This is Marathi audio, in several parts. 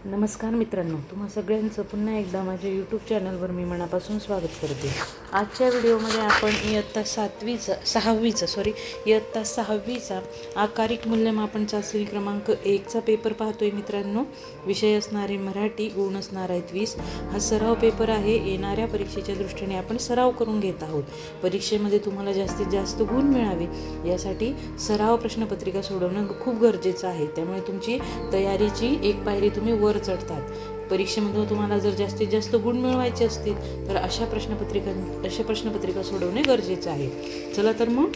नमस्कार मित्रांनो, तुम्हा सगळ्यांचं पुन्हा एकदा माझ्या यूट्यूब चॅनलवर मी मनापासून स्वागत करते. आजच्या व्हिडिओमध्ये आपण इयत्ता सहावीचा आकारिक मूल्यमापन चाचणी क्रमांक 1चा पेपर पाहतोय मित्रांनो. विषय असणारे मराठी, गुण असणार आहेत 20. हा सराव पेपर आहे. येणाऱ्या परीक्षेच्या दृष्टीने आपण सराव करून घेत आहोत. परीक्षेमध्ये तुम्हाला जास्तीत जास्त गुण मिळावे यासाठी सराव प्रश्नपत्रिका सोडवणं खूप गरजेचं आहे. त्यामुळे तुमची तयारीची एक पायरी तुम्ही वर चढतात. परीक्षेमध्ये तुम्हाला जर जास्तीत जास्त गुण मिळवायचे असतील तर अशा प्रश्नपत्रिका सोडवणे गरजेचं आहे. चला तर मग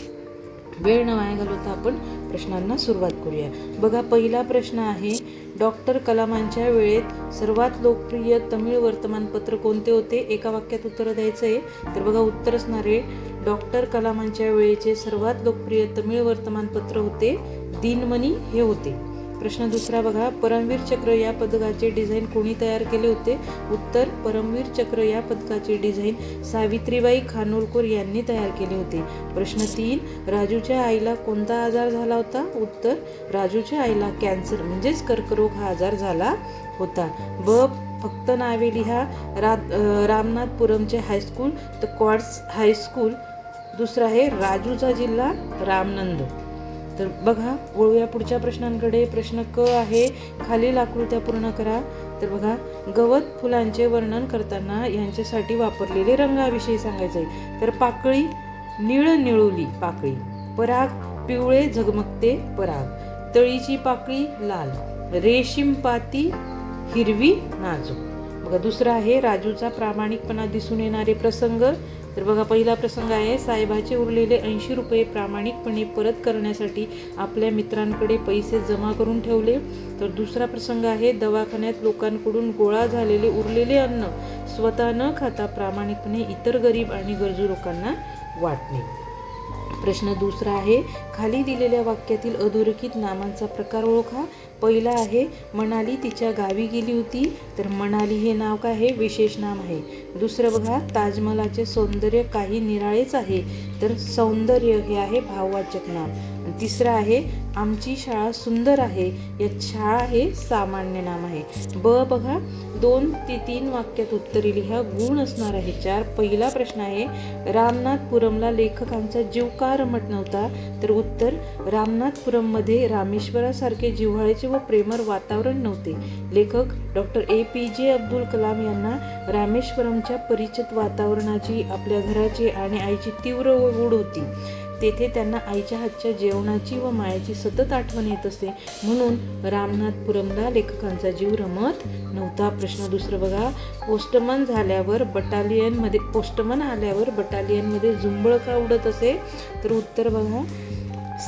वेळ न वाया घालवता आपण प्रश्नांना सुरुवात करूया. बघा, पहिला प्रश्न आहे, डॉक्टर कलामांच्या वेळेत सर्वात लोकप्रिय तमिळ वर्तमानपत्र कोणते होते? एका वाक्यात उत्तर द्यायचं आहे. तर बघा, उत्तर असणार आहे डॉक्टर कलामांच्या वेळेचे सर्वात लोकप्रिय तमिळ वर्तमानपत्र होते दिनमणी हे होते. प्रश्न दुसरा बघा, परमवीर चक्र या पदकाचे डिझाईन कोणी तयार केले होते? उत्तर, परमवीर चक्र या पदकाचे डिझाईन सावित्रीबाई खानोलकर यांनी तयार केले होते. प्रश्न 3, राजूच्या आईला कोणता आजार झाला होता? उत्तर, राजूच्या आईला कॅन्सर म्हणजेच कर्करोग हा आजार झाला होता. फक्त नावे लिहा. रामनाथपुरमचे हायस्कूल तर क्वाड्स हायस्कूल. दुसरा आहे राजूचा जिल्हा रामनंद. तर बघा, वळूया पुढच्या प्रश्नांकडे. प्रश्न क आहे, खालील आकृत्या पूर्ण करा. तर बघा, गवत फुलांचे वर्णन करताना यांच्यासाठी वापरलेले रंगाविषयी सांगायचं आहे. तर पाकळी निळनिळुली पाकळी, पराग पिवळे झगमगते पराग, तळीची पाकळी लाल, रेशीम पाती हिरवी नाजूक. बघा, दुसरा आहे राजूचा प्रामाणिकपणा दिसून येणारे प्रसंग. तर बघा, पहिला प्रसंग आहे, साहेबाचे उरलेले 80 रुपये प्रामाणिकपणे परत करण्यासाठी आपल्या मित्रांकडे पैसे जमा करून ठेवले. तर दुसरा प्रसंग आहे, दवाखान्यात लोकांकडून गोळा झालेले उरलेले अन्न स्वतः न खाता प्रामाणिकपणे इतर गरीब आणि गरजू लोकांना वाटणे. प्रश्न दुसरा आहे, खाली दिलेल्या वाक्यातील अधोरेखित नामांचा प्रकार ओळखा. पहिला आहे, मनाली तिच्या गावी गेली होती. तर मनाली हे नाव काय आहे? विशेष नाम आहे. दुसरं बघा, ताजमहालाचे सौंदर्य काही निराळेच आहे. तर सौंदर्य हे आहे भाववाचक नाम. तिसरं आहे, आमची शाळा सुंदर आहे. या शाळा हे सामान्य नाम आहे. बघा, 2 ते 3 वाक्यात उत्तरे लिहा. गुण असणार आहे 4. पहिला प्रश्न आहे, रामनाथपुरमला लेखकांचा जीव का रमत नव्हता? तर उत्तर, रामनाथपुरममध्ये रामेश्वरासारखे जिव्हाळ्याचे व प्रेमळ वातावरण नव्हते. लेखक डॉक्टर APJ अब्दुल कलाम यांना रामेश्वरमच्या परिचित वातावरणाची, आपल्या घराची आणि आईची तीव्र ओढ होती. तेथे त्यांना आईच्या हातच्या जेवणाची व मायाची सतत आठवण येत असे. म्हणून रामनाथपुरमला लेखकांचा जीव रमत नव्हता. प्रश्न दुसरं बघा, पोस्टमन आल्यावर बटालियनमध्ये झुंबळ का उडत असे? तर उत्तर बघा,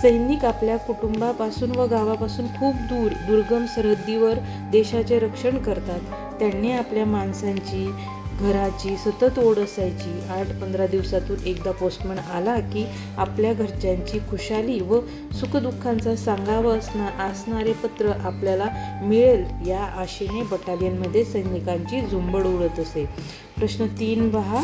सैनिक आपल्या कुटुंबापासून व गावापासून खूप दूर दुर्गम सरहद्दीवर देशाचे रक्षण करतात. त्यांनी आपल्या माणसांची, घराची सतत ओढ असायची. 8-15 दिवसातून एकदा पोस्टमन आला की आपल्या घरच्यांची खुशाली व सुखदुःखांचा सांगावं असणारे पत्र आपल्याला मिळेल या आशेने बटालियनमध्ये सैनिकांची झुंबड उडत असे. प्रश्न 3 पहा,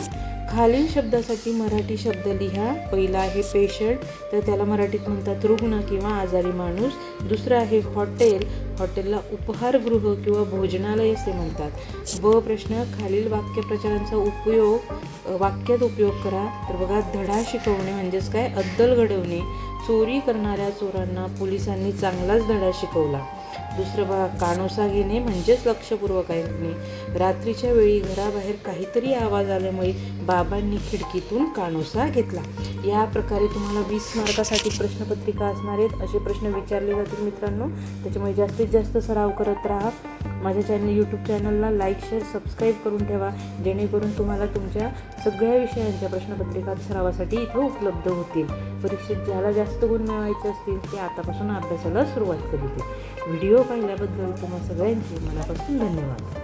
खालील शब्दासाठी मराठी शब्द लिहा. पहिला आहे पेशंट, तर त्याला मराठीत म्हणतात रुग्ण किंवा आजारी माणूस. दुसरं आहे हॉटेल, हॉटेलला उपहारगृह किंवा भोजनालय असे म्हणतात. प्रश्न, खालील वाक्यप्रचारांचा वाक्यात उपयोग करा. तर बघा, धडा शिकवणे म्हणजेच काय? अद्दल घडवणे. चोरी करणाऱ्या चोरांना पोलिसांनी चांगलाच धडा शिकवला. दुसरं बघा, कानोसा घेणे म्हणजेच लक्षपूर्वक ऐकणे. रात्रीच्या वेळी घराबाहेर काहीतरी आवाज आल्यामुळे बाबांनी खिडकीतून कानोसा घेतला. या प्रकारे तुम्हाला 20 मार्कासाठी प्रश्नपत्रिका असणार आहेत. असे प्रश्न विचारले जातील मित्रांनो. त्याच्यामुळे जास्तीत जास्त सराव करत राहा. माझ्या यूट्यूब चॅनलला लाईक, शेअर, सबस्क्राईब करून ठेवा, जेणेकरून तुम्हाला तुमच्या सगळ्या विषयांच्या प्रश्नपत्रिका सरावासाठी इथं उपलब्ध होतील. परीक्षेत ज्याला जास्त गुण मिळवायचे असतील ते आतापासून अभ्यासाला सुरुवात करीत. व्हिडिओ पाहिल्याबद्दल तुम्हा सगळ्यांचे मनापासून धन्यवाद.